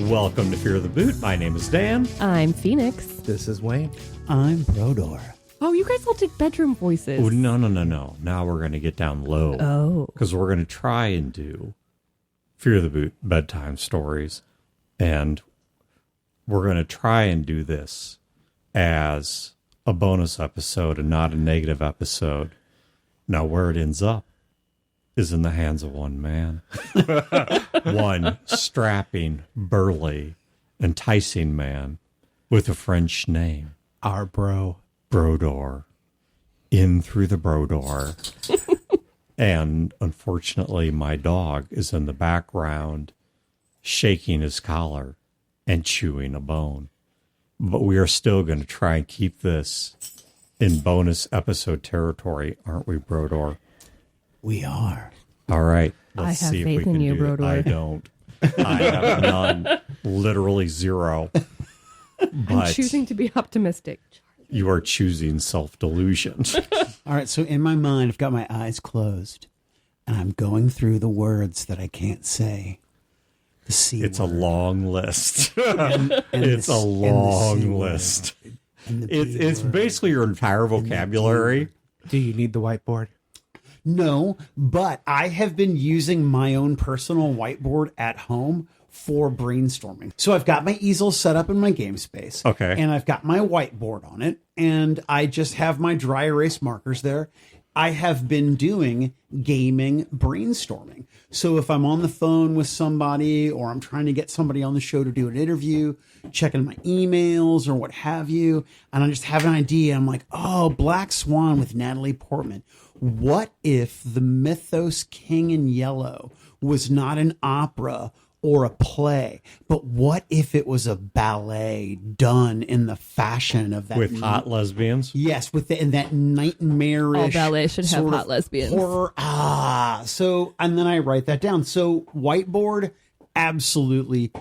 Welcome to Fear the Boot. My name is Dan. I'm Phoenix. This is Wayne. I'm Brodeur. Oh, you guys all did bedroom voices. Oh, no. Now we're going to get down low. Oh. Because we're going to try and do Fear the Boot bedtime stories. And we're going to try and do this as a bonus episode and not a negative episode. Now, where it ends up is in the hands of one man. One strapping, burly, enticing man with a French name. Our bro. Brodeur. In through the Brodeur. And unfortunately, my dog is in the background shaking his collar and chewing a bone. But we are still going to try and keep this in bonus episode territory, aren't we, Brodeur? We are. All right. I Let's have see if faith we can in you, do it. Brodeur. I don't. I have none. Literally zero. I'm But choosing to be optimistic. you are choosing self-delusion. All right, so in my mind, I've got my eyes closed, and I'm going through the words that I can't say. The C It's a word. long list. And It's the- a and the C long word, list. and the B It's word. basically your entire vocabulary. Do you need the whiteboard? No, but I have been using my own personal whiteboard at home for brainstorming. So I've got my easel set up in my game space. Okay. And I've got my whiteboard on it, and I just have my dry erase markers there. I have been doing gaming brainstorming. So if I'm on the phone with somebody or I'm trying to get somebody on the show to do an interview, checking my emails or what have you, and I just have an idea, I'm like, oh, Black Swan with Natalie Portman. What if the Mythos King in Yellow was not an opera or a play, but what if it was a ballet done in the fashion of that With hot lesbians. Yes, with in that nightmarish. All ballet should have sort hot of lesbians. Horror. So and then I write that down. So whiteboard, absolutely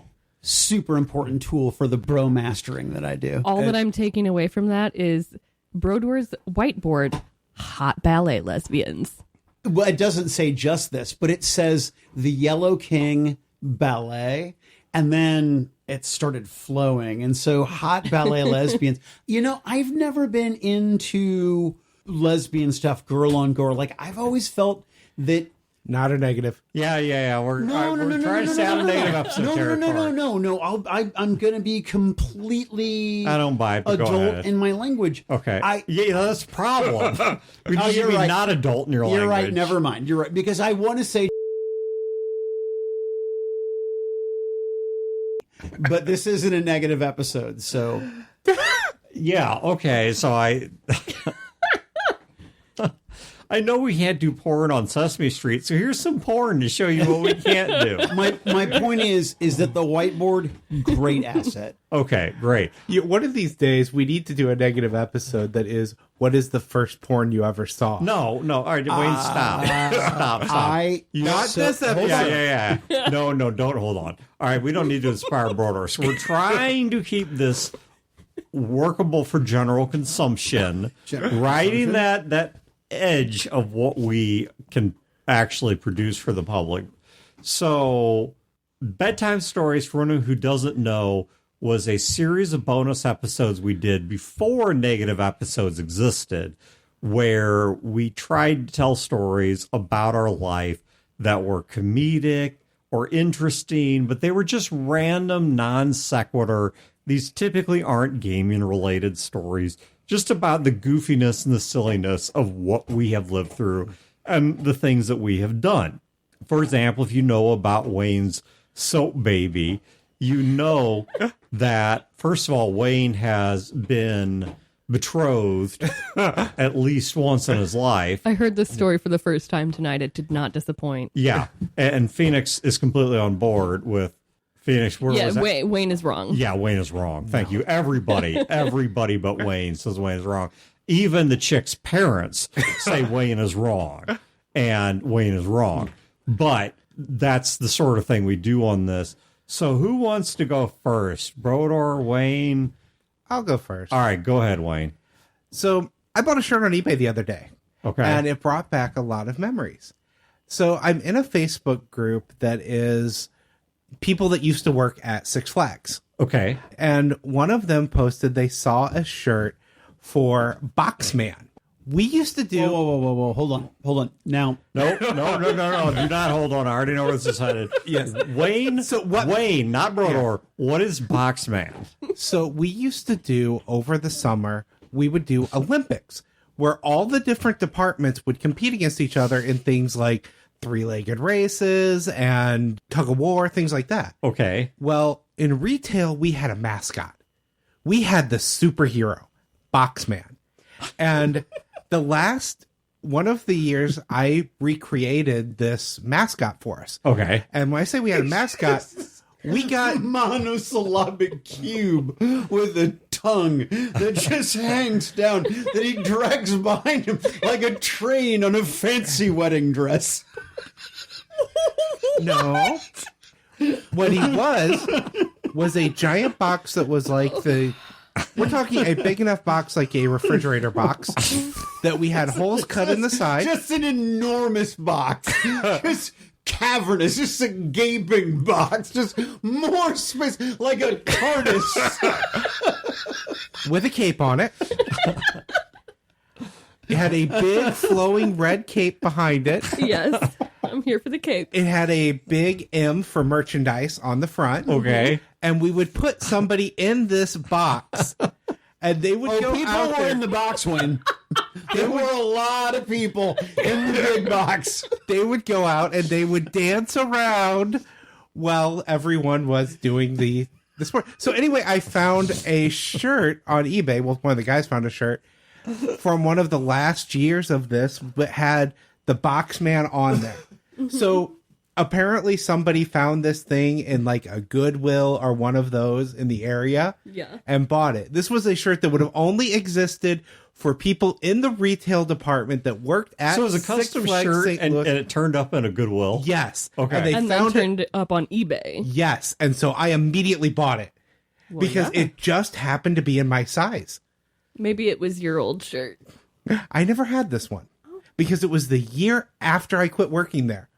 super important tool for the bro mastering that I do. All that I'm taking away from that is Brodeur's whiteboard, hot ballet lesbians. Well, it doesn't say just this, but it says the Yellow King ballet, and then it started flowing. And so hot ballet lesbians. You know, I've never been into lesbian stuff, girl on girl. Like I've always felt that. Not a negative. Yeah. We're No, trying to sound a negative episode territory. No. I'm gonna be completely. I don't buy it, but go adult ahead. in my language. Okay. Yeah, that's a problem. We Oh, should you're be right. not adult in your language. You're right. Never mind. You're right, because I want to say. But this isn't a negative episode, so Yeah, okay, so I know we can't do porn on Sesame Street, so here's some porn to show you what we can't do. my point is that the whiteboard, great asset. Okay, great. One of these days, we need to do a negative episode that is, what is the first porn you ever saw? No, all right, Wayne, stop. Not this episode. Yeah. No, don't hold on. All right, we don't need to inspire Brodeur. So we're trying to keep this workable for general consumption, riding that edge of what we can actually produce for the public. So Bedtime Stories, for anyone who doesn't know, was a series of bonus episodes we did before negative episodes existed, where we tried to tell stories about our life that were comedic or interesting, but they were just random, non sequitur. These typically aren't gaming related stories, just about the goofiness and the silliness of what we have lived through and the things that we have done. For example, if you know about Wayne's soap baby, you know that, first of all, Wayne has been betrothed at least once in his life. I heard this story for the first time tonight. It did not disappoint. Yeah. And Phoenix is completely on board with Phoenix. Where was that? Wayne is wrong. Yeah, Wayne is wrong. Thank you. Everybody but Wayne says Wayne is wrong. Even the chick's parents say Wayne is wrong. And Wayne is wrong. But that's the sort of thing we do on this. So who wants to go first? Brodeur, Wayne? I'll go first. All right, go ahead, Wayne. So I bought a shirt on eBay the other day. Okay. And it brought back a lot of memories. So I'm in a Facebook group that is people that used to work at Six Flags. Okay. And one of them posted they saw a shirt for Boxman. We used to do... Whoa. Hold on. Now... No. Do not hold on. I already know where this is headed. Yes. Wayne, Wayne, not Brodeur. Yeah. What is Boxman? So we used to do, over the summer, we would do Olympics, where all the different departments would compete against each other in things like three-legged races and tug-of-war, things like that. Okay. Well, in retail, we had a mascot. We had the superhero, Boxman. And the last one of the years, I recreated this mascot for us. Okay. And when I say we had a mascot, we got monosyllabic cube with a tongue that just hangs down, that he drags behind him like a train on a fancy wedding dress. No. What he was a giant box that was like we're talking a big enough box, like a refrigerator box, that we had holes cut in the side. Just an enormous box. Just cavernous, just a gaping box. Just more space, like a TARDIS. With a cape on it. It had a big flowing red cape behind it. Yes, I'm here for the cape. It had a big M for merchandise on the front. Okay. And we would put somebody in this box, and they would go people out were there. in the box, Wayne. There were a lot of people in the big box. They would go out and they would dance around while everyone was doing the sport. So anyway, I found a shirt on eBay. Well, one of the guys found a shirt from one of the last years of this that had the Boxman on there. So apparently somebody found this thing in like a Goodwill or one of those in the area and bought it. This was a shirt that would have only existed for people in the retail department that worked at So it was a Six custom Flags shirt St. and Louis. it turned up in a Goodwill? Yes. Okay. And they And then found turned it. it up on eBay. Yes. And so I immediately bought it because it just happened to be in my size. Maybe it was your old shirt. I never had this one because it was the year after I quit working there.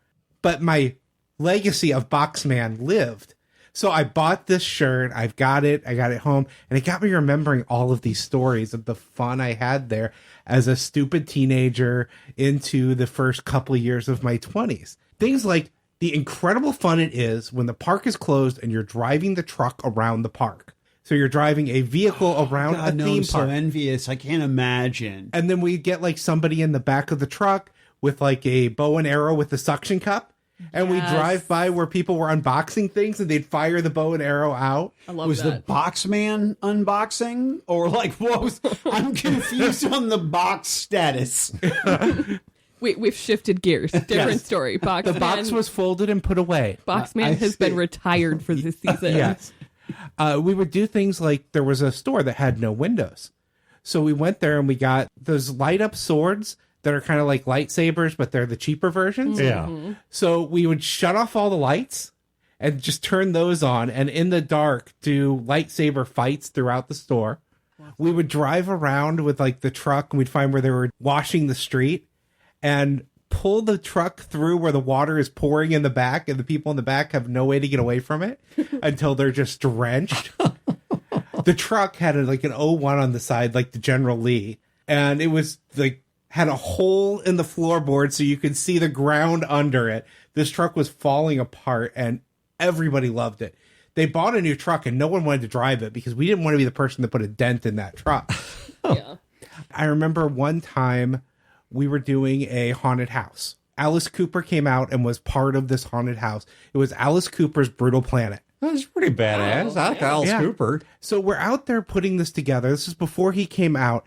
But my legacy of Boxman lived. So I bought this shirt. I've got it. I got it home. And it got me remembering all of these stories of the fun I had there as a stupid teenager into the first couple of years of my 20s. Things like the incredible fun it is when the park is closed and you're driving the truck around the park. So you're driving a vehicle around a theme I'm so park. envious. I can't imagine. And then we get like somebody in the back of the truck with like a bow and arrow with the suction cup. And we Yes. drive by where people were unboxing things and they'd fire the bow and arrow out. I love Was that. the Boxman unboxing? Or like, what was... I'm confused on the box status. We've shifted gears. Different story. Boxman, The box was folded and put away. Boxman I has been see. retired for this season. Yes. We would do things like there was a store that had no windows. So we went there and we got those light up swords that are kind of like lightsabers, but they're the cheaper versions. Yeah. So we would shut off all the lights and just turn those on and in the dark do lightsaber fights throughout the store. We would drive around with like the truck and we'd find where they were washing the street and pull the truck through where the water is pouring in the back and the people in the back have no way to get away from it until they're just drenched. The truck had like an O1 on the side, like the General Lee, and it was like had a hole in the floorboard so you could see the ground under it. This truck was falling apart and everybody loved it. They bought a new truck and no one wanted to drive it because we didn't want to be the person that put a dent in that truck. Yeah. I remember one time we were doing a haunted house. Alice Cooper came out and was part of this haunted house. It was Alice Cooper's Brutal Planet. That's pretty badass. I like Alice Yeah. Cooper. So we're out there putting this together. This is before he came out.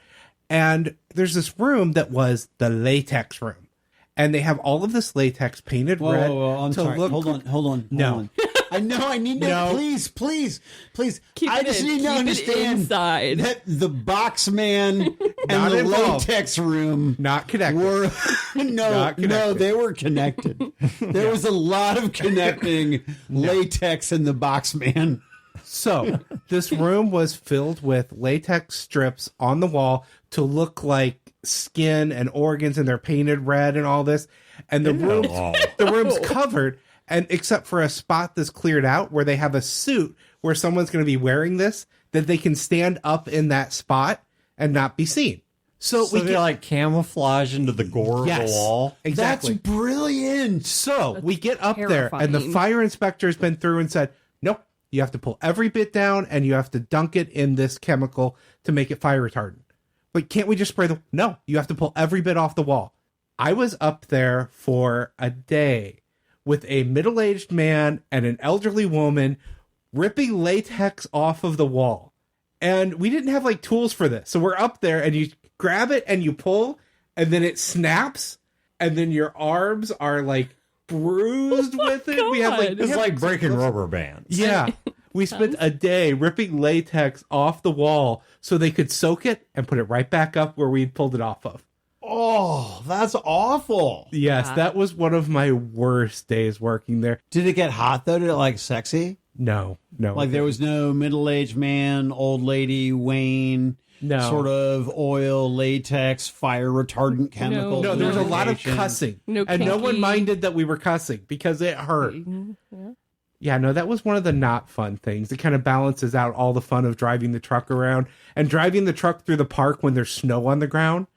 And there's this room that was the latex room. And they have all of this latex painted red. I'm to sorry. look- Hold on. No. I know. I need to. No. Please. Keep I it just in. need to Keep it understand inside. that the Boxman and Not the involved. latex room Not connected. were Not no, connected. they were connected. There was a lot of connecting latex and the Boxman. So this room was filled with latex strips on the wall to look like skin and organs, and they're painted red and all this. And the room's covered. And except for a spot that's cleared out where they have a suit where someone's going to be wearing this, that they can stand up in that spot and not be seen. So we they like camouflage into the gore of the wall. Exactly. That's brilliant. So we get up terrifying. there and the fire inspector's been through and said, nope, you have to pull every bit down and you have to dunk it in this chemical to make it fire retardant. But can't we just spray the... No, you have to pull every bit off the wall. I was up there for a day with a middle-aged man and an elderly woman ripping latex off of the wall. And we didn't have like tools for this. So we're up there and you grab it and you pull and then it snaps and then your arms are like bruised with it. God. We have like... It's like breaking rubber bands. Yeah. We spent a day ripping latex off the wall so they could soak it and put it right back up where we'd pulled it off of. Oh, that's awful. Yes, that was one of my worst days working there. Did it get hot though? Did it like sexy? No. Like there was no middle-aged man, old lady, Wayne, No. sort of oil, latex, fire retardant chemicals. No, there was a lot of lubrication. cussing. No and no one kinky. minded that we were cussing because it hurt. Yeah, no, that was one of the not fun things. It kind of balances out all the fun of driving the truck around and driving the truck through the park when there's snow on the ground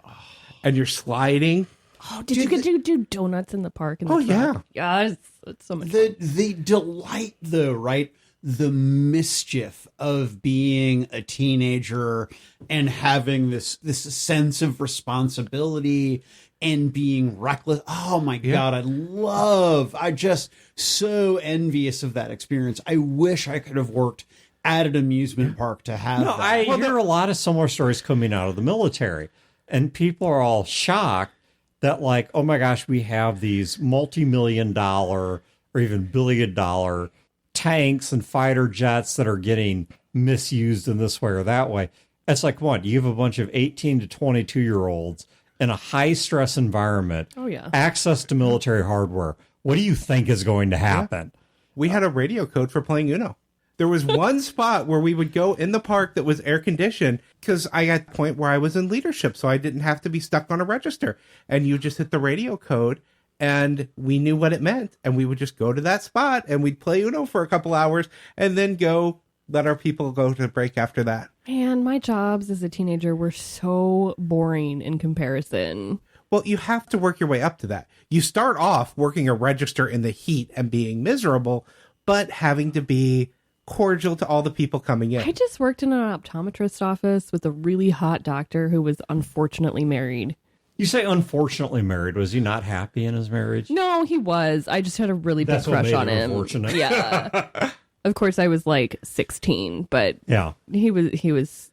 and you're sliding. Oh, did you get to do donuts in the park? In the Oh, truck? Yes. It's so much fun. The delight though, right? The mischief of being a teenager and having this sense of responsibility and being reckless. Oh my God, I'm just so envious of that experience. I wish I could have worked at an amusement park to have No, that. I hear a lot of similar stories coming out of the military, and people are all shocked that, like, oh my gosh, we have these multi-million-dollar or even billion-dollar tanks and fighter jets that are getting misused in this way or that way. It's like, what? You have a bunch of 18 to 22-year-olds in a high-stress environment, Oh, yeah. access to military hardware. What do you think is going to happen? We had a radio code for playing Uno. There was one spot where we would go in the park that was air conditioned because I got to the point where I was in leadership, so I didn't have to be stuck on a register. And you just hit the radio code and we knew what it meant. And we would just go to that spot and we'd play Uno for a couple hours and then go let our people go to break after that. Man, my jobs as a teenager were so boring in comparison. Well, you have to work your way up to that. You start off working a register in the heat and being miserable, but having to be cordial to all the people coming in. I just worked in an optometrist office with a really hot doctor who was unfortunately married. You say unfortunately married. Was he not happy in his marriage? No, he was. I just had a really big That's what crush made on it him. unfortunate. Yeah. Of course, I was like 16, but Yeah. he was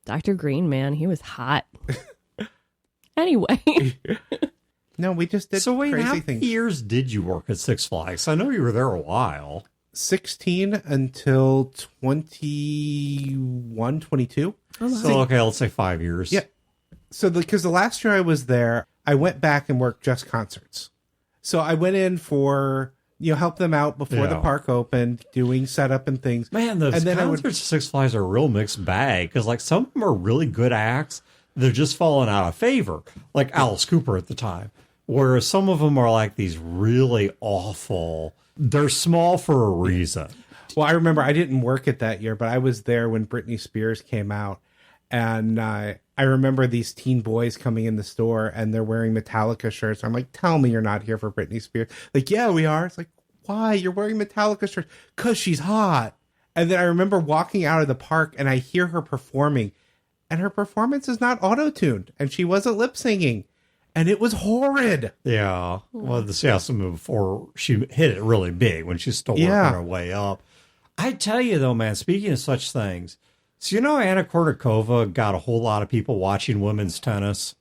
Dr. Green, man. He was hot. Anyway. No, we just did So wait, crazy how many things. years did you work at Six Flags? I know you were there a while. 16 until 21, 22. So okay, let's say 5 years. Yeah. So because the last year I was there, I went back and worked just concerts. So I went in for, help them out before the Yeah. park opened, doing setup and things. Man, those And then I concerts would- at Six Flags are a real mixed bag because, like, some of them are really good acts. They're just falling out of favor, like Alice Cooper at the time. Whereas some of them are like these really awful. They're small for a reason. Well, I remember I didn't work it that year, but I was there when Britney Spears came out. And I remember these teen boys coming in the store and they're wearing Metallica shirts. I'm like, tell me you're not here for Britney Spears. Like, yeah, we are. It's like, why? You're wearing Metallica shirts? Because she's hot. And then I remember walking out of the park and I hear her performing. And her performance is not auto-tuned. And she wasn't lip-singing. And it was horrid. Yeah. Well, this some before she hit it really big when she's still working her way up. I tell you though, man, speaking of such things, so Anna Kournikova got a whole lot of people watching women's tennis.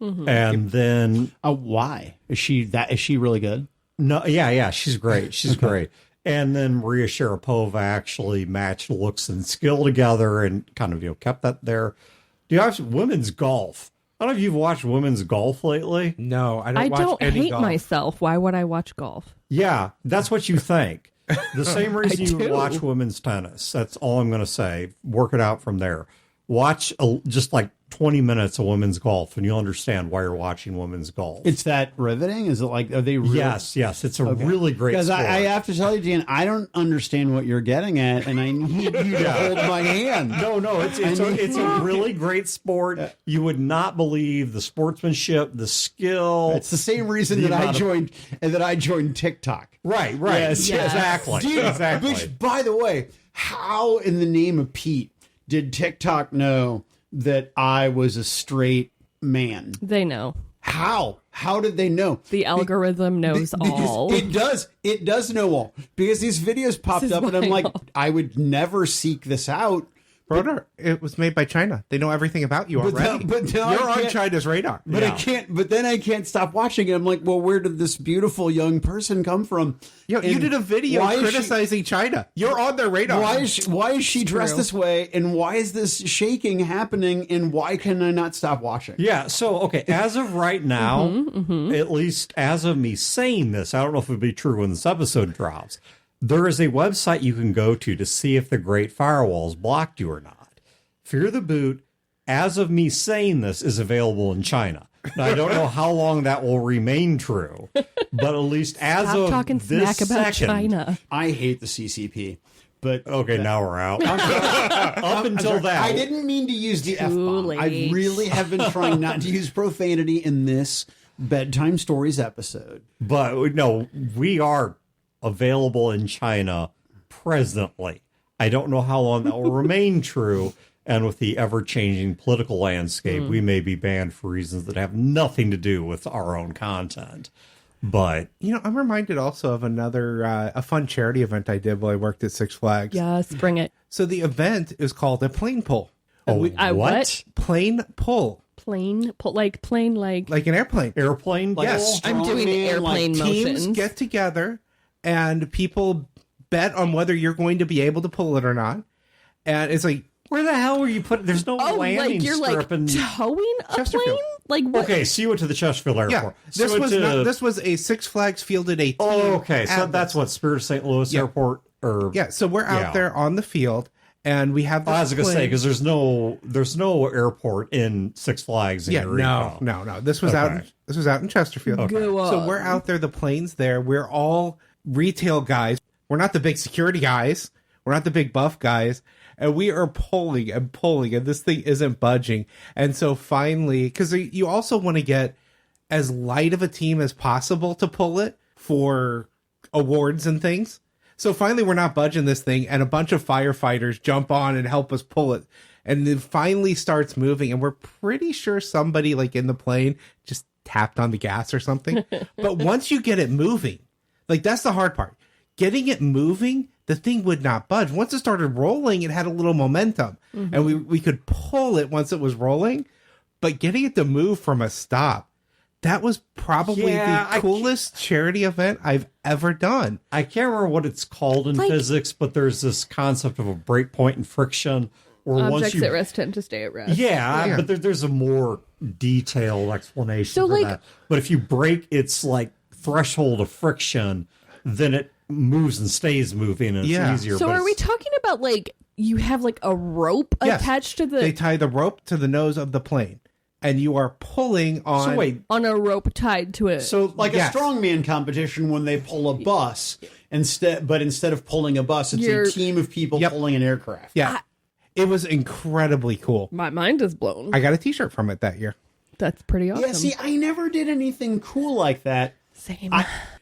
Mm-hmm. And then Why? Is she really good? no, yeah, she's great. She's great. And then Maria Sharapova actually matched looks and skill together and kind of, kept that there. Do you have women's golf? I don't know if you've watched women's golf lately. No, I I watch don't any hate golf. myself. Why would I watch golf? Yeah, that's what you think. The same reason you would do. watch women's tennis. That's all I'm going to say. Work it out from there. Watch just like 20 minutes of women's golf, and you'll understand why you're watching women's golf. It's that riveting? Is it like, are they really? Yes. It's a really great Because sport. I have to tell you, Dan, I don't understand what you're getting at, and I need you to hold my hand. No, it's a really great sport. You would not believe the sportsmanship, the skill. It's the same reason The that amount I joined TikTok. Right. Yes. Exactly. Dude, Exactly. Which, by the way, how in the name of Pete did TikTok know that I was a straight man? They know. How? How did they know? The algorithm knows all. It does. It does know all. Because these videos popped up, and I'm like, I would never seek this out. Brodeur, it was made by China. They know everything about you already. But now You're I on can't- China's radar. But I can't. But then I can't stop watching it. I'm like, well, where did this beautiful young person come from? You And did a video why is she- criticizing China. You're on their radar. Why is she dressed true. this way? And why is this shaking happening? And why can I not stop watching? Yeah, so, okay, as of right now, at least as of me saying this, I don't know if it'll be true when this episode drops, there is a website you can go to see if the Great Firewall's blocked you or not. Fear the Boot, as of me saying this, is available in China. Now, I don't know how long that will remain true, but at least as Stop of talking this smack about second, China. I hate the CCP. But Okay, now we're out. Up until that, I didn't mean to use the F-bomb. I late. really have been trying not to use profanity in this Bedtime Stories episode. but no, we are available in China presently. I don't know how long that will remain true. And with the ever-changing political landscape, we may be banned for reasons that have nothing to do with our own content. But I'm reminded also of another a fun charity event I did while I worked at Six Flags. Yes, bring it. So the event is called a plane pull. What? Plane pull, Plane, like like an airplane. airplane Like pull? I'm doing strongman, airplane Teams motions. get together and people bet on whether you're going to be able to pull it or not. And it's like, Where the hell were you putting? There's no Oh, landing like you're strip. like and towing a Chesterfield. plane? Like what? okay, so you went to the Chesterfield yeah, Airport. this So was to- not, this was a Six Flags fielded a team. Oh, okay. So at that's this. what Spirit of St. Louis Yeah. Airport or Yeah, so we're out Yeah. there on the field and we have this I was gonna say plane. because there's no airport in Six Flags. In Yeah, Eureka. no. This was out. Okay. This was out in Chesterfield. Go So on. we're out there. The plane's there. We're all retail guys. We're not the big security guys. We're not the big buff guys. And we are pulling and pulling, and this thing isn't budging. And so finally, because you also want to get as light of a team as possible to pull it for awards and things. So finally, we're not budging this thing, and a bunch of firefighters jump on and help us pull it. And it finally starts moving, and we're pretty sure somebody like in the plane just tapped on the gas or something. But once you get it moving, like that's the hard part. Getting it moving, the thing would not budge. Once it started rolling, it had a little momentum, and we could pull it once it was rolling. But getting it to move from a stop, that was probably Yeah, the coolest charity event I've ever done. I can't remember what it's called in Like- physics, but there's this concept of a breakpoint in friction where once Objects you at rest tend to stay at rest. Yeah, but there's a more detailed explanation So, for like- that. But if you break its like threshold of friction, then it moves and stays moving, and Yeah. it's easier. So but are we it's- talking about like you have like a rope Yes. attached to They the tie the rope to the nose of the plane, and you are pulling on. So wait, on a rope tied to it? so Like Yes. a strongman competition when they pull a bus instead of pulling a bus, it's You're- a team of people Yep. pulling an aircraft. Yeah, it was incredibly cool. my mind is blown. I got a T-shirt from it that year. That's pretty awesome. Yeah, see, I never did anything cool like that. Same.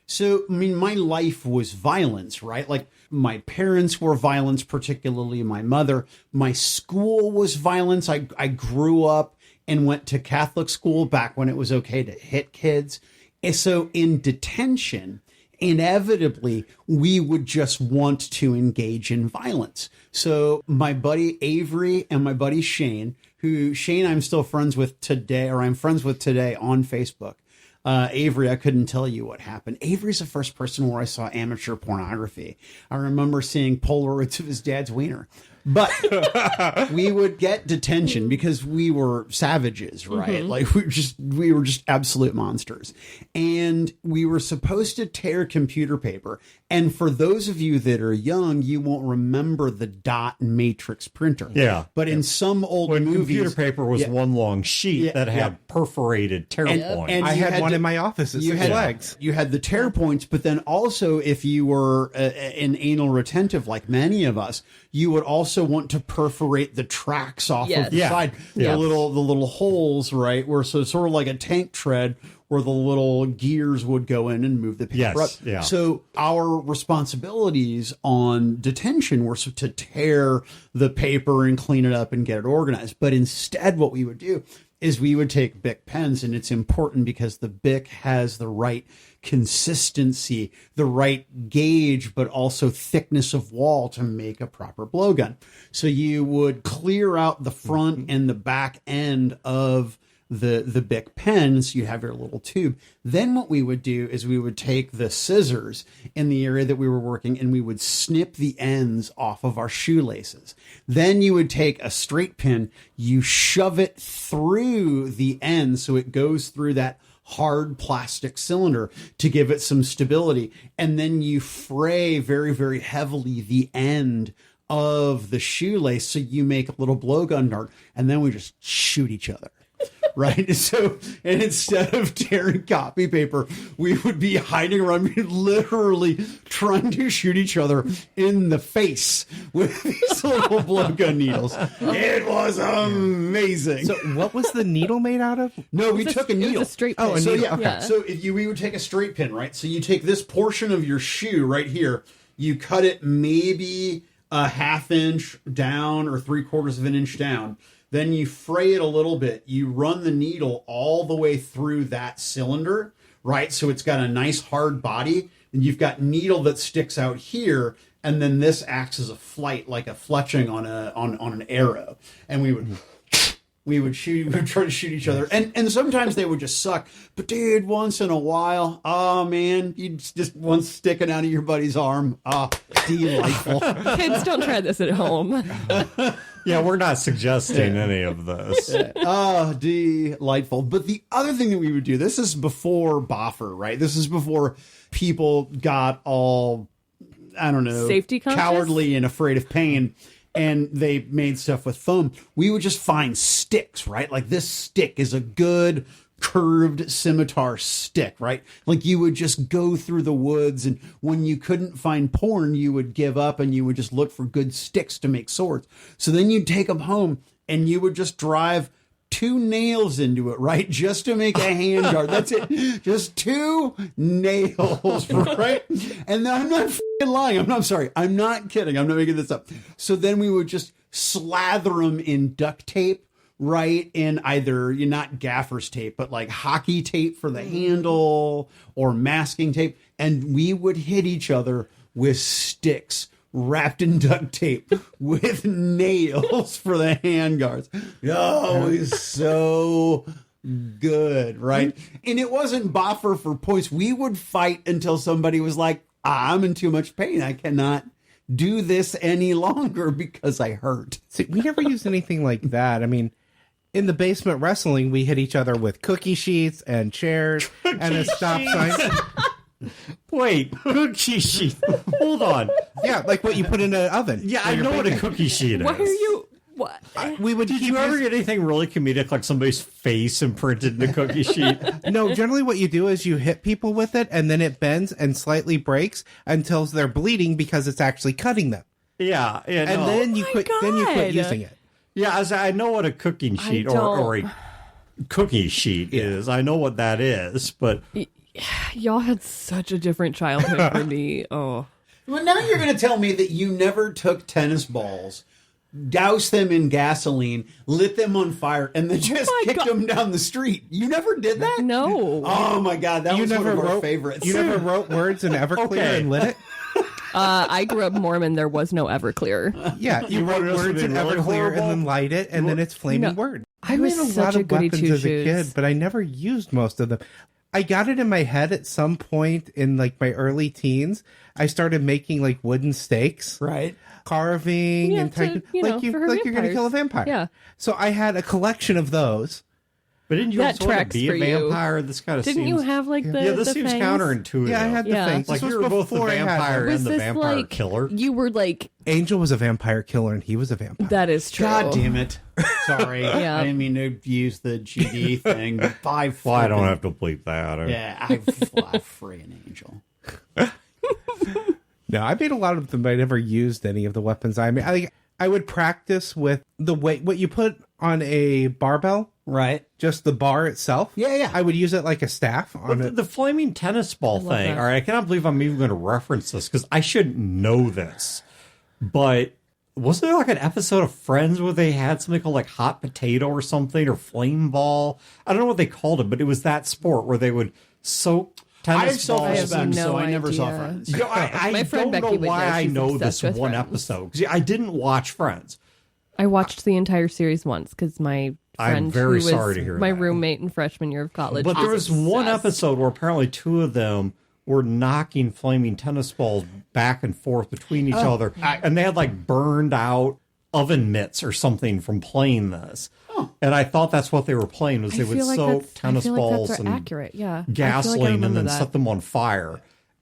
So, I mean, my life was violence, right? Like, my parents were violence, particularly my mother. My school was violence. I grew up and went to Catholic school back when it was okay to hit kids. And so, in detention, inevitably, we would just want to engage in violence. So, my buddy Avery and my buddy Shane, who Shane I'm still friends with today, or I'm friends with today on Facebook. Avery, I couldn't tell you what happened. Avery's the first person where I saw amateur pornography. I remember seeing Polaroids of his dad's wiener. But we would get detention because we were savages, right? Like we were just absolute monsters. And we were supposed to tear computer paper. And for those of you that are young, you won't remember the dot matrix printer. Yeah. But in some old When movies, computer paper was one long sheet that had perforated tear points. and I you had one to- in my office. It you said had legs. You had the tear points, but then also if you were an anal retentive like many of us, you would also want to perforate the tracks off Yes. of the Yeah. side, Yes. the little holes, right? Where so sort of like a tank tread where the little gears would go in and move the paper Yes, up. yeah. So our responsibilities on detention were to tear the paper and clean it up and get it organized. But instead, what we would do is we would take Bic pens, and it's important because the Bic has the right consistency, the right gauge, but also thickness of wall to make a proper blowgun. So you would clear out the front and the back end of the Bic pens. You have your little tube. Then what we would do is we would take the scissors in the area that we were working and we would snip the ends off of our shoelaces. Then you would take a straight pin, you shove it through the end so it goes through that hard plastic cylinder to give it some stability. And then you fray very, very heavily the end of the shoelace so you make a little blowgun dart, and then we just shoot each other. Right. So, and instead of tearing copy paper, we would be hiding around, literally trying to shoot each other in the face with these little blowgun needles. It was amazing. So what was the needle made out of? No, we took a It needle. was a straight Oh, pin. a So needle. yeah, Okay. Yeah. so if we would take a straight pin, right? So you take this portion of your shoe right here, you cut it maybe a half inch down or 3/4 of an inch down. Then you fray it a little bit. You run the needle all the way through that cylinder, right? So it's got a nice hard body, and you've got needle that sticks out here, and then this acts as a flight, like a fletching on an arrow. And we would try to shoot each other, and sometimes they would just suck. But dude, once in a while, oh man, you just one sticking out of your buddy's arm, delightful. Kids, don't try this at home. Yeah, we're not suggesting any of this. Delightful. But the other thing that we would do, this is before Boffer, right? This is before people got all, I don't know, Safety conscious? cowardly and afraid of pain, and they made stuff with foam. We would just find sticks, right? Like this stick is a good curved scimitar stick, right? Like you would just go through the woods, and when you couldn't find porn, you would give up and you would just look for good sticks to make swords. So then you'd take them home and you would just drive 2 nails into it, right? Just to make a handguard. That's it. Just 2 nails, right? And I'm not f***ing lying. I'm sorry. I'm not kidding. I'm not making this up. So then we would just slather them in duct tape, right? In either, not gaffer's tape, but like hockey tape for the handle or masking tape. And we would hit each other with sticks wrapped in duct tape with nails for the handguards. Oh, it was so good, right? And it wasn't boffer for points. We would fight until somebody was like, I'm in too much pain. I cannot do this any longer because I hurt. See, we never used anything like that. I mean, in the basement wrestling, we hit each other with cookie sheets and chairs and a stop sign. Wait, cookie sheet. Hold on. Yeah, like what you put in an oven. Yeah, I know what a cookie sheet is. Why are you... What? We would Did keep you ever using- get anything really comedic, like somebody's face imprinted in a cookie sheet? No, generally what you do is you hit people with it, and then it bends and slightly breaks until they're bleeding because it's actually cutting them. Yeah, And no. then you quit. Then you quit God. using it. Yeah, I know what a cooking sheet or don't. a cookie sheet is. I know what that is, but Y'all had such a different childhood for me. Oh. Well, now you're going to tell me that you never took tennis balls, doused them in gasoline, lit them on fire, and then just my kicked God. them down the street. You never did that? No. Oh my God, that You was one never of our wrote favorites. You never wrote words in Everclear Okay. and lit it. I grew up Mormon. There was no Everclear. Yeah, you wrote wrote words in something really Everclear horrible? and then light it, and then it's flaming No. word. I was made a such lot a of goody weapons as a two-shoes. kid, but I never used most of them. I got it in my head at some point in like my early teens. I started making like wooden stakes, Right. carving, Yeah, and to, you know, for her like you're going to vampires. kill a vampire. Yeah. So I had a collection of those. But didn't you That also want to tracks be a for you. vampire? This kind of Didn't seems... you have like the Yeah, this the seems fangs? counterintuitive. Yeah, I had the Yeah. things. Like This you was were both the before I had vampire them. Was and the this vampire like killer. you were like Angel was a vampire killer, and he was a vampire. that is true. God damn it. Sorry. Yeah. I didn't mean to use the GD thing. But Well, I don't have to bleep that. Yeah, I fly free an angel. No, I made a lot of them, but I never used any of the weapons. I mean, I would practice with the weight, what you put on a barbell, Right. just the bar itself. Yeah, yeah. I would use it like a staff on But it. the flaming tennis ball love thing. that. All right, I cannot believe I'm even going to reference this because I should know this. But wasn't there like an episode of Friends where they had something called like hot potato or something or flame ball? I don't know what they called it, but it was that sport where they would soak I have tennis balls. self-respect, no so I never saw idea. Friends. You know, I My friend don't Becky know would why know. I She's know this obsessed with one Friends. episode because I didn't watch Friends. I watched the entire series once because my I'm friend very who was sorry to hear my that. roommate in freshman year of college. But there was one obsessed. episode where apparently two of them were knocking flaming tennis balls back and forth between each other, and they had like burned out oven mitts or something from playing this. And I thought that's what they were playing was they would soak tennis balls that's and accurate. Yeah, I feel like I gasoline and remember then that. set them on fire.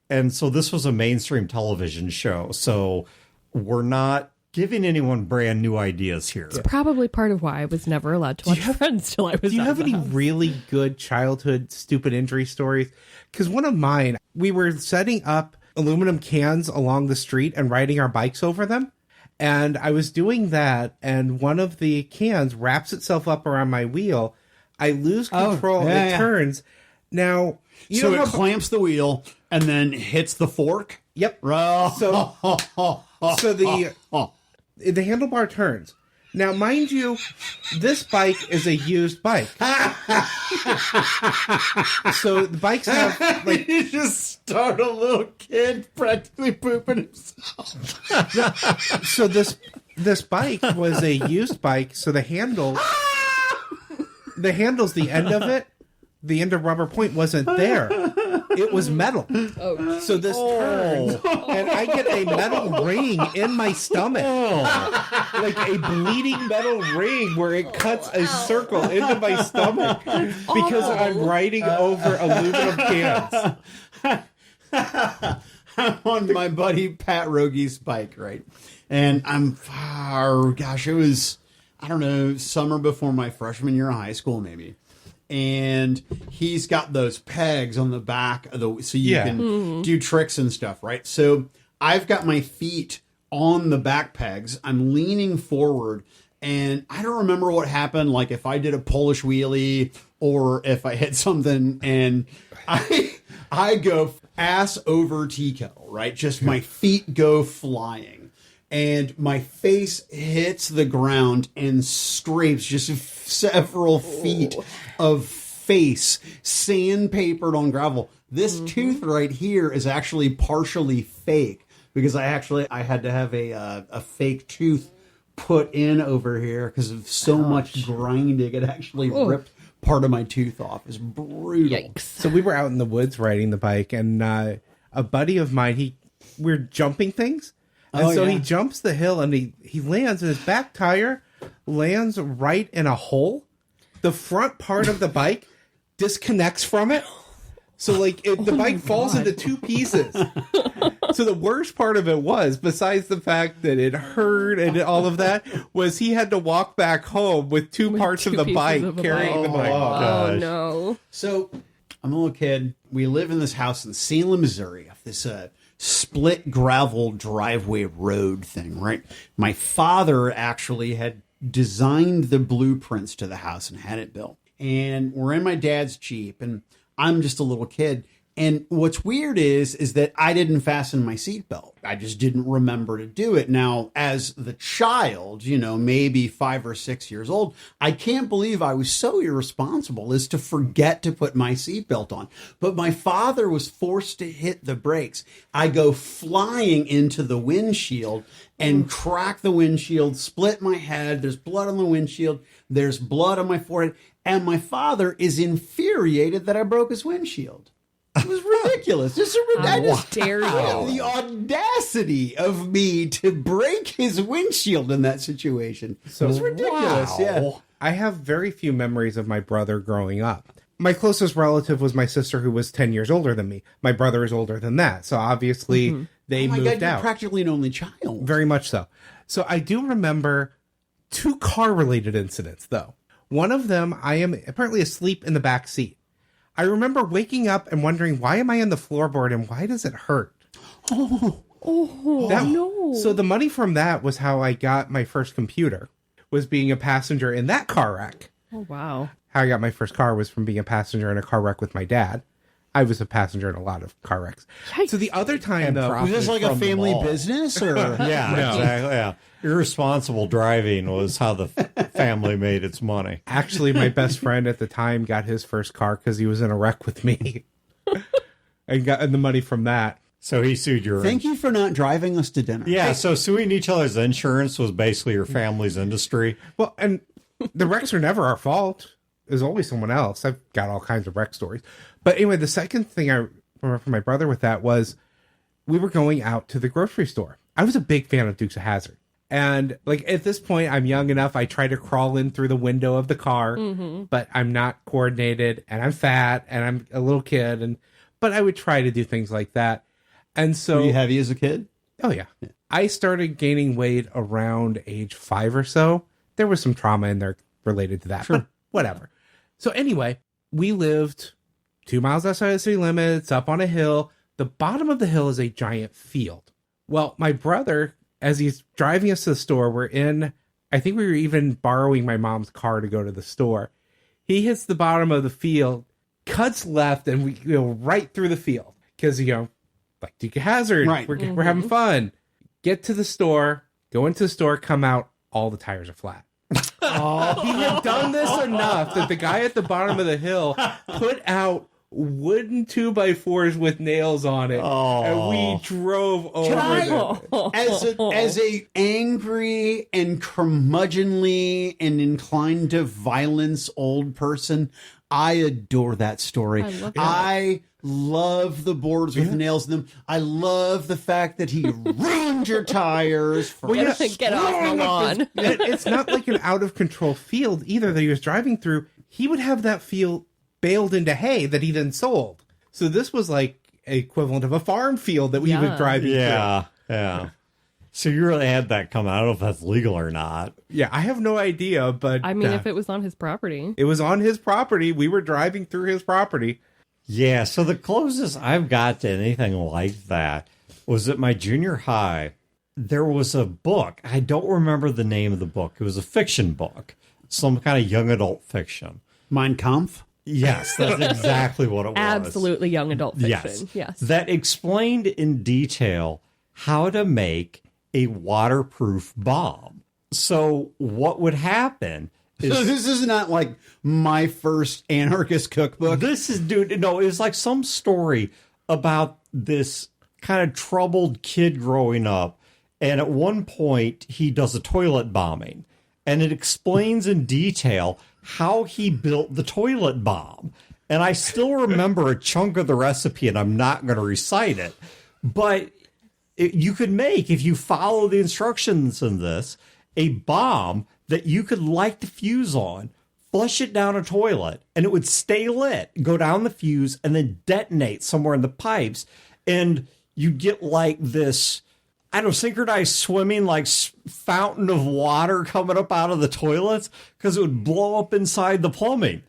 And so this was a mainstream television show. So we're not giving anyone brand new ideas here. Probably part of why I was never allowed to watch Friends till I was. Do you out have of the any house. really good childhood stupid injury stories? Because one of mine, we were setting up aluminum cans along the street and riding our bikes over them. And I was doing that, and one of the cans wraps itself up around my wheel. I lose control. yeah, it yeah. turns. Now, you So know it how... clamps the wheel and then hits the fork? Yep. Right. So, so the handlebar turns. Now, mind you, this bike is a used bike. So the bikes have like you just start a little kid practically pooping himself. so this bike was a used bike, so the handles, the end of it, the end of rubber point wasn't there. It was metal. Oh, So this turns, and I get a metal ring in my stomach. Like a bleeding metal ring where it cuts a circle into my stomach because I'm riding over aluminum cans. I'm on my buddy Pat Rogi's bike, right? And I'm, gosh, it was, I don't know, summer before my freshman year of high school, maybe. And he's got those pegs on the back of the, so you can do tricks and stuff, right? So I've got my feet on the back pegs. I'm leaning forward, and I don't remember what happened. Like if I did a Polish wheelie or if I hit something, and I go ass over tea kettle, right? Just my feet go flying. And my face hits the ground and scrapes just several feet of face sandpapered on gravel. This tooth right here is actually partially fake because I had to have a fake tooth put in over here because of so much grinding. It actually ripped part of my tooth off. It's brutal. yikes! So we were out in the woods riding the bike, and a buddy of mine, we're jumping things. And so he jumps the hill, and he lands, and his back tire lands right in a hole. The front part of the bike disconnects from it. So, like, the bike falls into two pieces. So the worst part of it was, besides the fact that it hurt and all of that, was he had to walk back home with two parts of two the pieces bike of a carrying bike. the bike. Oh gosh. no! So I'm a little kid. We live in this house in Salem, Missouri, off this split gravel driveway road thing, right? My father actually had designed the blueprints to the house and had it built. And we're in my dad's Jeep, and I'm just a little kid. And what's weird is that I didn't fasten my seatbelt. I just didn't remember to do it. Now, as the child, maybe 5 or 6 years old, I can't believe I was so irresponsible as to forget to put my seatbelt on. But my father was forced to hit the brakes. I go flying into the windshield and crack the windshield, split my head. There's blood on the windshield. There's blood on my forehead. And my father is infuriated that I broke his windshield. It was ridiculous. I just dare you. the audacity of me to break his windshield in that situation. So, it was ridiculous. Wow. Yeah. I have very few memories of my brother growing up. My closest relative was my sister, who was 10 years older than me. My brother is older than that. So obviously they Oh my moved God, you're out. practically an only child. Very much so. So I do remember 2 car-related incidents, though. One of them, I am apparently asleep in the back seat. I remember waking up and wondering, why am I on the floorboard and why does it hurt? No. So the money from that was how I got my first computer, was being a passenger in that car wreck. Oh, wow. How I got my first car was from being a passenger in a car wreck with my dad. I was a passenger in a lot of car wrecks. Yikes. So the other time, though... Was this like a from the family mall. business? Or Yeah, exactly. Yeah. Irresponsible driving was how the family made its money. Actually, my best friend at the time got his first car because he was in a wreck with me. And got the money from that. So he sued your... Thank you for not driving us to dinner. Yeah, so suing each other's insurance was basically your family's industry. Well, and the wrecks are never our fault. There's always someone else. I've got all kinds of wreck stories. But anyway, the second thing I remember from my brother with that was we were going out to the grocery store. I was a big fan of Dukes of Hazzard. And like at this point, I'm young enough. I try to crawl in through the window of the car, but I'm not coordinated and I'm fat and I'm a little kid. But I would try to do things like that. And so... Were you heavy as a kid? Oh, yeah. I started gaining weight around age 5 or so. There was some trauma in there related to that. Sure. But whatever. So anyway, we lived 2 miles outside the city limits, up on a hill. The bottom of the hill is a giant field. Well, my brother, as he's driving us to the store, I think we were even borrowing my mom's car to go to the store. He hits the bottom of the field, cuts left, and we go right through the field. Because, like Duke of Hazzard, Right. we're having fun. Get to the store, go into the store, come out, all the tires are flat. He had done this enough that the guy at the bottom of the hill put out wooden 2x4s with nails on it, and we drove over them. As a angry and curmudgeonly and inclined to violence old person, I adore that story. I love the boards with nails in them. I love the fact that he ruined your tires. For Get off the lawn. It's not like an out of control field either that he was driving through. He would have that field baled into hay that he then sold. So this was like equivalent of a farm field that we was driving through. Yeah. So you really had that come out. I don't know if that's legal or not. Yeah, I have no idea, but... I mean, if it was on his property. It was on his property. We were driving through his property. Yeah, so the closest I've got to anything like that was at my junior high. There was a book. I don't remember the name of the book. It was a fiction book, some kind of young adult fiction. Mein Kampf? Yes, that's exactly what it was. Absolutely young adult fiction. Yes. That explained in detail how to make a waterproof bomb. So what would happen is... So this is not like my first anarchist cookbook. This is, dude, no, it was like some story about this kind of troubled kid growing up. And at one point, he does a toilet bombing. And it explains in detail how he built the toilet bomb. And I still remember a chunk of the recipe, and I'm not going to recite it. But you could make, if you follow the instructions in this, a bomb that you could light the fuse on, flush it down a toilet, and it would stay lit, go down the fuse, and then detonate somewhere in the pipes. And you get like this, I don't know, synchronized swimming, like fountain of water coming up out of the toilets, because it would blow up inside the plumbing.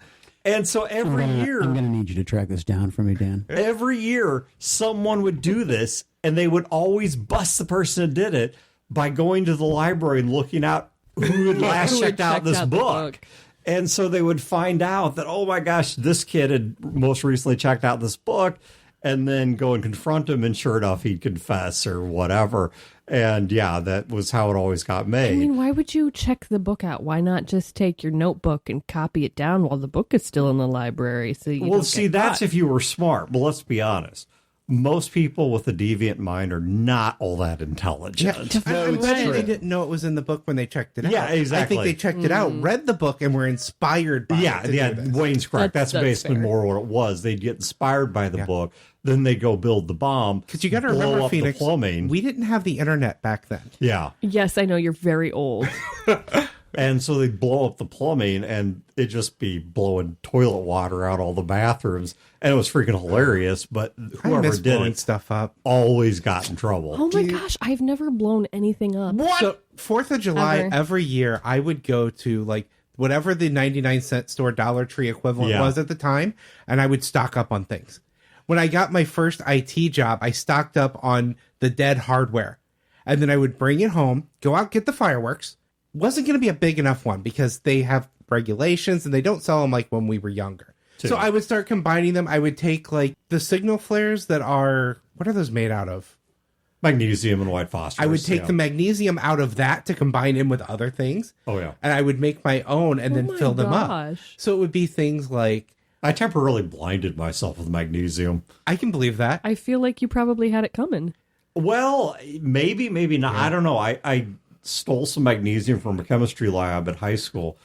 And so every year... I'm going to need you to track this down for me, Dan. Every year, someone would do this, and they would always bust the person who did it by going to the library and looking out who had last checked out this book. And so they would find out that, oh my gosh, this kid had most recently checked out this book. and then go and confront him, and sure enough, he'd confess or whatever. And yeah, that was how it always got made. I mean, why would you check the book out? Why not just take your notebook and copy it down while the book is still in the library? So you don't see, get that's caught? if you were smart. But let's be honest. Most people with a deviant mind are not all that intelligent. I'm glad they didn't know it was in the book when they checked it out. Yeah, exactly. I think they checked it out, read the book, and were inspired by it. to do this. Wayne's correct. That's basically fair. more what it was. They'd get inspired by the book, then they go build the bomb. Because you got to blow remember, up Phoenix, the plumbing. we didn't have the internet back then. Yeah. Yes, I know you're very old. And so they'd blow up the plumbing, and it'd just be blowing toilet water out all the bathrooms. And it was freaking hilarious, but I whoever miss did blowing it stuff up. always got in trouble. Oh my gosh, I've never blown anything up. So 4th of July, Ever. every year, I would go to like whatever the 99-cent store Dollar Tree equivalent Yeah. was at the time, and I would stock up on things. When I got my first IT job, I stocked up on the dead hardware. And then I would bring it home, go out, get the fireworks. Wasn't going to be a big enough one because they have regulations and they don't sell them like when we were younger. So I would start combining them. I would take like the signal flares that are, what are those made out of? Magnesium and white phosphorus. I would take the magnesium out of that to combine in with other things. Oh, yeah. And I would make my own and then my fill them up. gosh. So it would be things like, I temporarily blinded myself with magnesium. I can believe that. I feel like you probably had it coming. Well, maybe not. I don't know. I stole some magnesium from a chemistry lab at high school,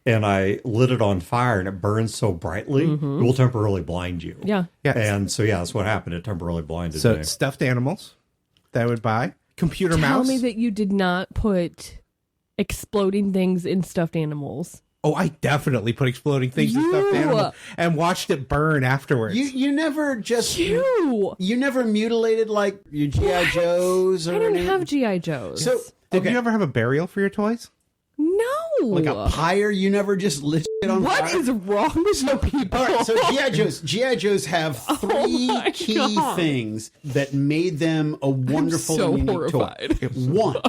and I lit it on fire, and it burns so brightly, it will temporarily blind you. Yeah. Yes. And so, yeah, that's what happened. It temporarily blinded So me. stuffed animals that I would buy. Computer Tell mouse. me that you did not put exploding things in stuffed animals. Oh, I definitely put exploding things in stuffed You! animals and watched it burn afterwards. You never just You! you never mutilated like your GI Joes or I don't anything? have G.I. Joes. So Did you ever have a burial for your toys? no. like a pyre, you never just lit shit on What fire. is wrong with you people? All right, so GI Joes have three my key God. things that made them a wonderful so and unique horrified. toy.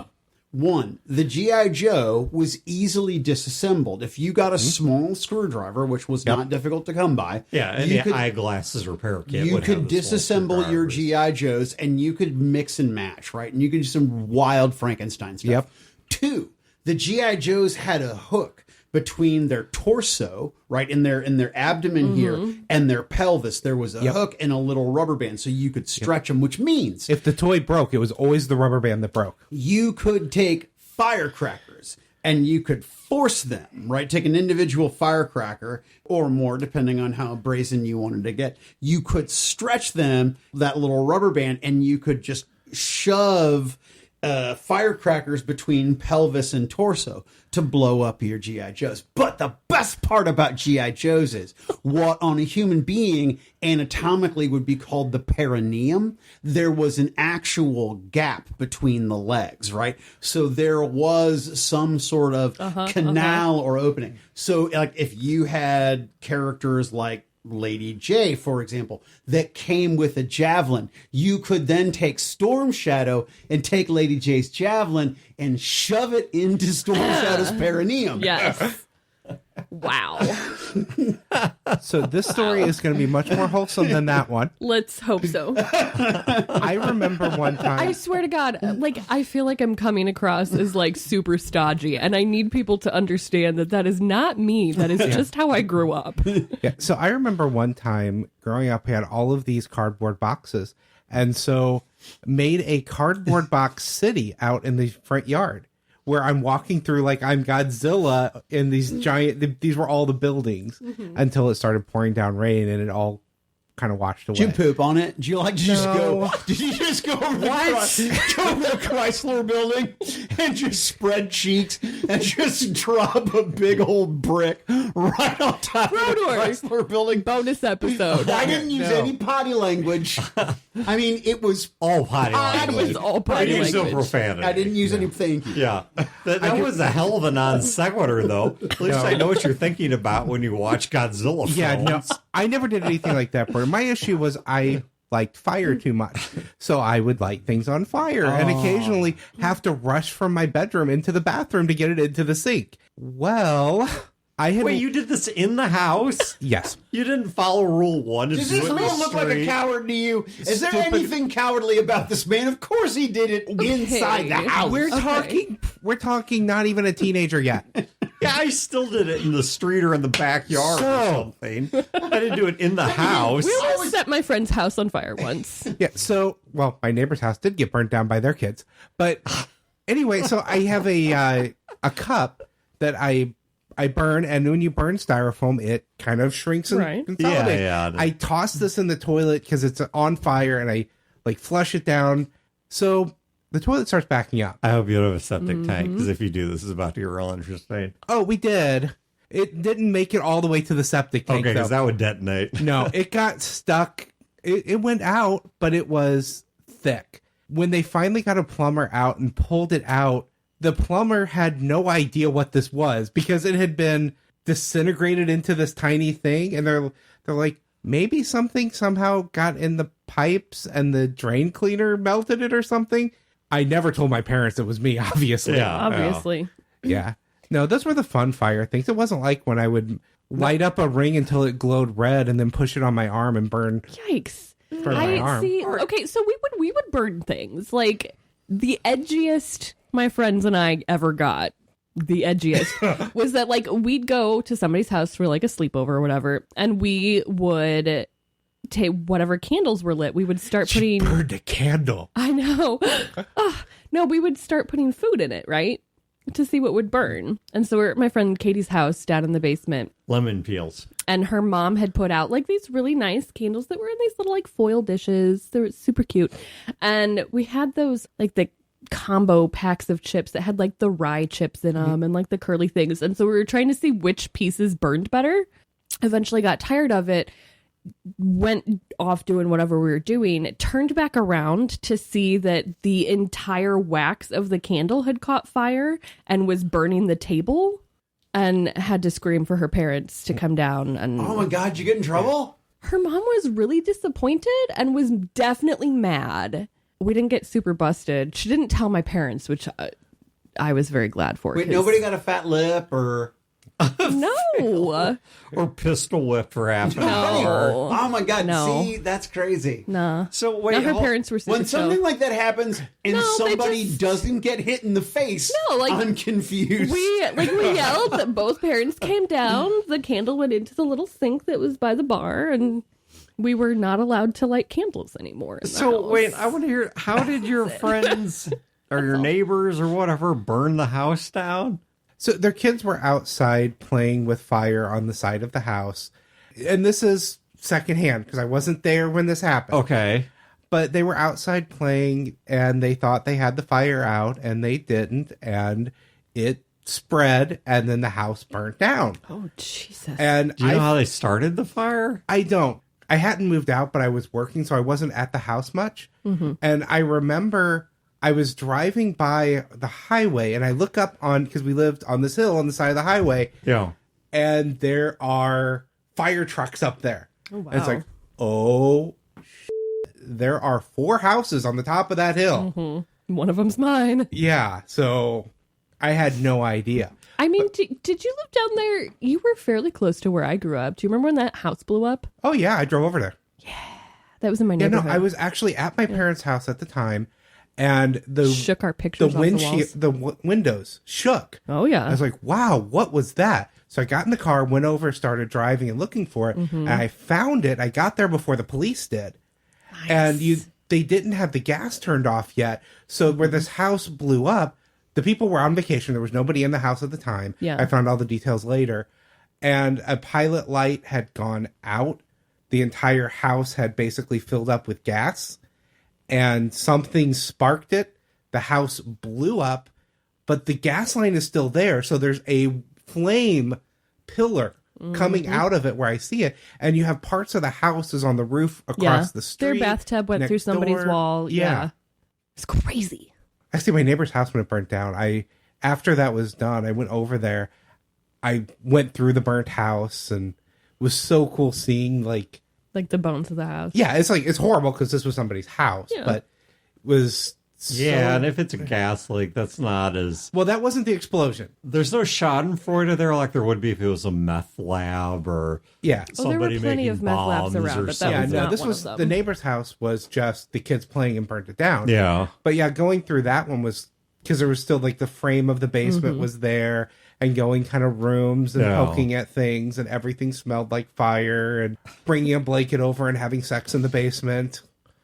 One, the GI Joe was easily disassembled. If you got a small screwdriver, which was not difficult to come by, Yeah, and you the could, eyeglasses repair kit. you would could have the small disassemble your screwdrivers. GI Joes and you could mix and match, right? And you could do some wild Frankenstein stuff. Yep. Two, the GI Joes had a hook between their torso, right, in their abdomen here, and their pelvis. There was a hook and a little rubber band, so you could stretch them, which means If the toy broke, it was always the rubber band that broke. you could take firecrackers and you could force them, right? Take an individual firecracker or more, depending on how brazen you wanted to get. You could stretch them, that little rubber band, and you could just shove firecrackers between pelvis and torso to blow up your GI Joes. But the best part about GI Joes is what on a human being anatomically would be called the perineum. There was an actual gap between the legs, right? So there was some sort of canal or opening. So like if you had characters like Lady J, for example, that came with a javelin, you could then take Storm Shadow and take Lady J's javelin and shove it into Storm Shadow's perineum. Yes. Wow. So this story is going to be much more wholesome than that one. Let's hope so. I remember one time. I swear to God, like, I feel like I'm coming across as like super stodgy, and I need people to understand that that is not me. That is just how I grew up. Yeah, so I remember one time growing up, we had all of these cardboard boxes, and so made a cardboard box city out in the front yard where I'm walking through like I'm Godzilla in these giant. These were all the buildings until it started pouring down rain, and it all kind of washed away. Did you poop on it? Did you like to just go? No. Did you just go over the Chrysler building and just spread cheeks and just drop a big old brick right on top of the Brodeur. Chrysler building? Bonus episode. I didn't use No. any potty language. I mean, it was All potty It language. was all I potty use no language. profanity. I didn't use any. Thank you. Yeah, that was a hell of a non sequitur, though. At least I know what you're thinking about when you watch Godzilla films. Yeah, no, I never did anything like that. But my issue was I liked fire too much, so I would light things on fire, and occasionally have to rush from my bedroom into the bathroom to get it into the sink. Well, I had Wait, you did this in the house? yes. You didn't follow rule 1. Does this man look like a coward to you? Is there Stupid. anything cowardly about this man? Of course he did it inside the house. We're talking not even a teenager yet. Yeah, I still did it in the street or in the backyard or something. I didn't do it in the house. We almost set my friend's house on fire once. Yeah, so, well, my neighbor's house did get burnt down by their kids. But anyway, so I have a cup that I burn, and when you burn styrofoam, it kind of shrinks and consolidates. Yeah. I toss this in the toilet because it's on fire, and I, flush it down. So the toilet starts backing up. I hope you don't have a septic tank, because if you do, this is about to get real interesting. Oh, we did. It didn't make it all the way to the septic tank, Okay, because though. that would detonate. No, it got stuck. It went out, but it was thick. When they finally got a plumber out and pulled it out, the plumber had no idea what this was because it had been disintegrated into this tiny thing. And they're like, maybe something somehow got in the pipes and the drain cleaner melted it or something. I never told my parents it was me, obviously. Yeah. Obviously. Yeah. No, those were the fun fire things. It wasn't like when I would light up a ring until it glowed red and then push it on my arm and burn Yikes. my arm. See. Okay, so we would burn things. Like the edgiest my friends and I ever got, the edgiest, was that we'd go to somebody's house for a sleepover or whatever, and we would take whatever candles were lit. We would start putting. Burned a candle. I know. No, we would start putting food in it, right? To see what would burn. And so we're at my friend Katie's house down in the basement. Lemon peels. And her mom had put out these really nice candles that were in these little foil dishes. They were super cute. And we had those the combo packs of chips that had the rye chips in them and the curly things. And so we were trying to see which pieces burned better. Eventually got tired of it. Went off doing whatever we were doing, turned back around to see that the entire wax of the candle had caught fire and was burning the table, and had to scream for her parents to come down. And oh my God, you get in trouble? her mom was really disappointed and was definitely mad. We didn't get super busted. She didn't tell my parents, which I was very glad for. Wait, nobody got a fat lip or... No. Or pistol whipped for half an No. hour. Oh my God, No. see, that's crazy. Nah. So wait, Not her hold- parents were super When something chill. like that happens and No, they somebody just- doesn't get hit in the face, No, I'm confused. We yelled that both parents came down. The candle went into the little sink that was by the bar, and we were not allowed to light candles anymore. in the So house. wait, I want to hear, how did your friends or your neighbors or whatever burn the house down? So their kids were outside playing with fire on the side of the house. And this is secondhand because I wasn't there when this happened. Okay. But they were outside playing and they thought they had the fire out and they didn't. And it spread and then the house burnt down. Oh, Jesus. And Do you know how they started the fire? I don't. I hadn't moved out, but I was working, so I wasn't at the house much. Mm-hmm. And I remember I was driving by the highway, and I look up on, because we lived on this hill on the side of the highway, Yeah. and there are fire trucks up there. Oh, wow. And it's like, oh, there are 4 houses on the top of that hill. Mm-hmm. One of them's mine. Yeah, so I had no idea. I mean, did you live down there? You were fairly close to where I grew up. Do you remember when that house blew up? Oh, yeah, I drove over there. That was in my Yeah, neighborhood. no, I was actually at my parents' house at the time, and the Shook our pictures the off the windshield, walls. windows shook. Oh, yeah. I was like, wow, what was that? So I got in the car, went over, started driving and looking for it, and I found it. I got there before the police did. Nice. And they didn't have the gas turned off yet. So where this house blew up, the people were on vacation. There was nobody in the house at the time. Yeah. I found all the details later. And a pilot light had gone out. The entire house had basically filled up with gas. And something sparked it. The house blew up. But the gas line is still there. So there's a flame pillar coming out of it where I see it. And you have parts of the house is on the roof across the street. Their bathtub went next through somebody's door. wall. Yeah. It's crazy. Actually, my neighbor's house when it burnt down, after that was done, I went over there. I went through the burnt house and it was so cool seeing Like the bones of the house. yeah, it's horrible because this was somebody's house, Yeah. but it was Yeah, and if it's a gas leak, that's not as... Well, that wasn't the explosion. There's no schadenfreude there like there would be if it was a meth lab or Yeah. Well, there were somebody plenty making of meth labs bombs around, or but that Yeah, was something. no, not this one was of the them. neighbor's house was just the kids playing and burnt it down. Yeah. But yeah, going through that one was because there was still like the frame of the basement was there and going kind of rooms and Yeah. poking at things and everything smelled like fire and bringing a blanket over and having sex in the basement.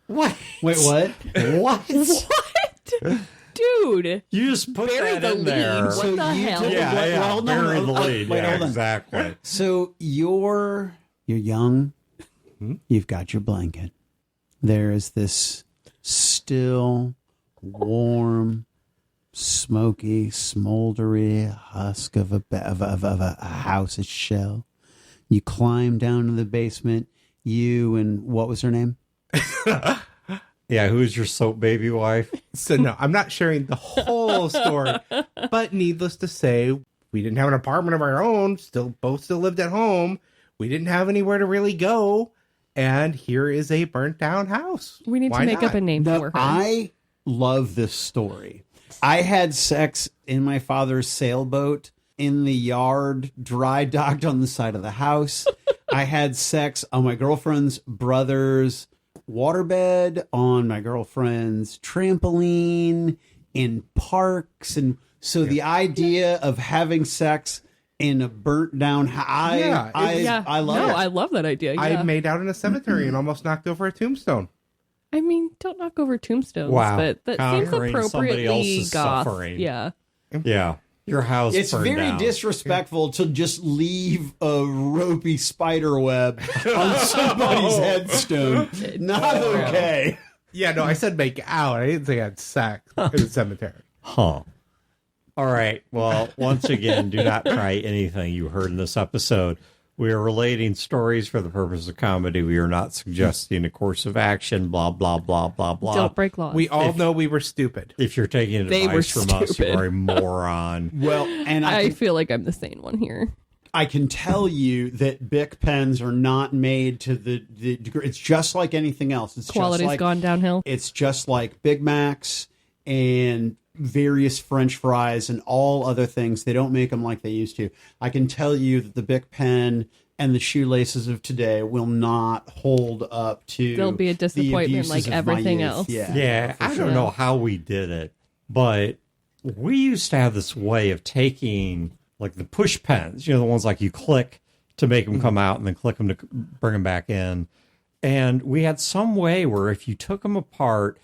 What? Wait, what? What? What? Dude. You just put Bury that the in lead. there. What So the you hell? took- Yeah, yeah. Well, no, bury no, the lead. wait, Yeah, hold on. exactly. So you're young. You've got your blanket. There is this still, warm, smoky, smoldery husk of a house's shell. You climb down to the basement. You and what was her name? Yeah, who's your soap baby wife? So no, I'm not sharing the whole story, but needless to say, we didn't have an apartment of our own. Both still lived at home. We didn't have anywhere to really go, and here is a burnt down house. We need Why to make up not? a name No, for her. I love this story. I had sex in my father's sailboat in the yard, dry docked on the side of the house. I had sex on my girlfriend's brother's waterbed, on my girlfriend's trampoline, in parks. And so the idea of having sex in a burnt down house, I love no, it. I love that idea. Yeah. I made out in a cemetery and almost knocked over a tombstone. I mean, don't knock over tombstones, Wow. but that seems Conquering somebody appropriately else's goth. suffering. Yeah. Yeah. Your house It's burned very down. disrespectful to just leave a ropey spider web on somebody's headstone. Not okay. Yeah, no, I said make out. I didn't say I had sex in a cemetery. Huh. All right. Well, once again, do not try anything you heard in this episode. We are relating stories for the purpose of comedy. We are not suggesting a course of action, blah, blah, blah, blah, blah. Don't break laws. We all know we were stupid. If you're taking They were advice from us, you stupid. are a moron. Well, and I feel like I'm the sane one here. I can tell you that Bic pens are not made to the degree. It's just like anything else. It's Quality's just like, gone downhill. It's just like Big Macs and various French fries and all other things. They don't make them like they used to. I can tell you that the Bic pen and the shoelaces of today will not hold up to. There'll be a the disappointment abuses like of my everything youth. else. Yeah, I sure. don't know how we did it, but we used to have this way of taking like the push pens, the ones like you click to make them come out and then click them to bring them back in. And we had some way where if you took them apart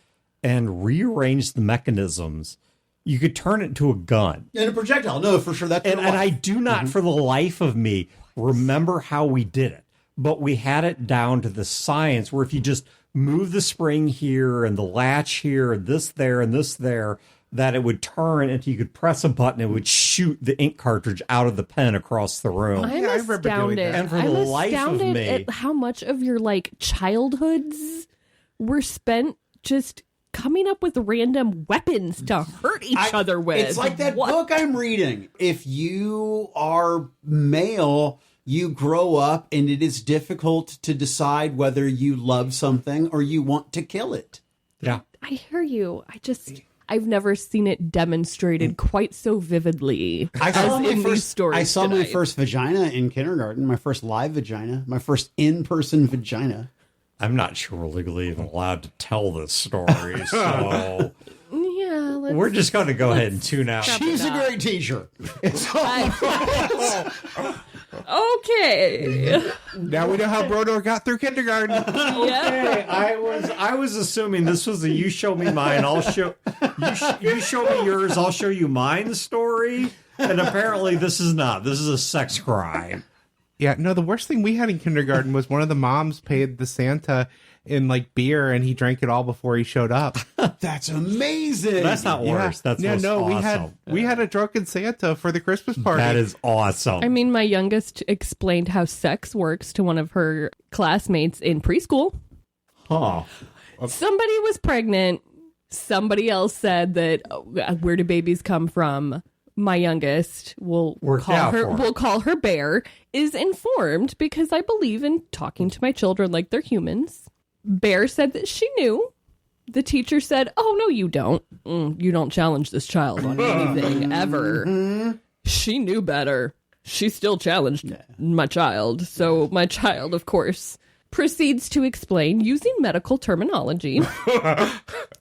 and rearranged the mechanisms, you could turn it into a gun. And a projectile. No, for sure. That's And I do not, for the life of me, remember how we did it. But we had it down to the science where if you just move the spring here and the latch here, and this there, and this there, that it would turn and you could press a button, it would shoot the ink cartridge out of the pen across the room. I'm Yeah, I remember doing astounded. that. And for the I'm life of astounded me- at how much of your childhoods were spent just coming up with random weapons to hurt each other with. It's like that What? book I'm reading. If you are male, you grow up and it is difficult to decide whether you love something or you want to kill it. Yeah. I hear you. I've never seen it demonstrated quite so vividly I saw as my in these first stories. I saw my tonight. first vagina in kindergarten, my first live vagina, my first in-person vagina. I'm not sure we're legally even allowed to tell this story, so Yeah, let's, we're just going to go ahead and tune out. She's a great teacher. It's all okay. Now we know how Brodeur got through kindergarten. Yeah. Hey, I was assuming this was a you show me mine, I'll show you show me yours, I'll show you mine story, and apparently this is not. This is a sex crime. Yeah, no, the worst thing we had in kindergarten was one of the moms paid the Santa in beer and he drank it all before he showed up. That's amazing. That's not worse. That's yeah, no, awesome. we had a drunken Santa for the Christmas party. That is awesome. I mean, my youngest explained how sex works to one of her classmates in preschool. Huh. Somebody was pregnant. Somebody else said that, where do babies come from? My youngest, Worked out for her. we'll call her Bear, is informed because I believe in talking to my children like they're humans. Bear said that she knew the teacher said, "Oh, no, you don't. You don't challenge this child on anything ever." She knew better. She still challenged my child. So my child, of course, proceeds to explain using medical terminology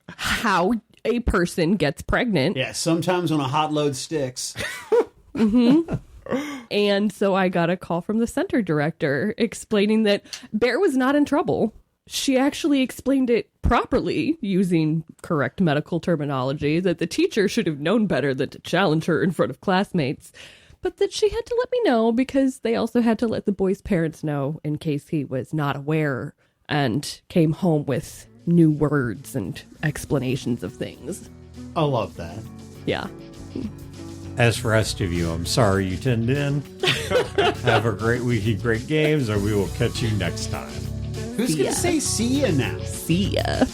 how a person gets pregnant. Yeah, sometimes when a hot load sticks. And so I got a call from the center director explaining that Bear was not in trouble. She actually explained it properly using correct medical terminology, that the teacher should have known better than to challenge her in front of classmates, but that she had to let me know because they also had to let the boy's parents know in case he was not aware and came home with new words and explanations of things. I love that. Yeah. As for the rest of you, I'm sorry you tuned in. Have a great week of great games, and we will catch you next time. Who's going to say see ya now? See ya.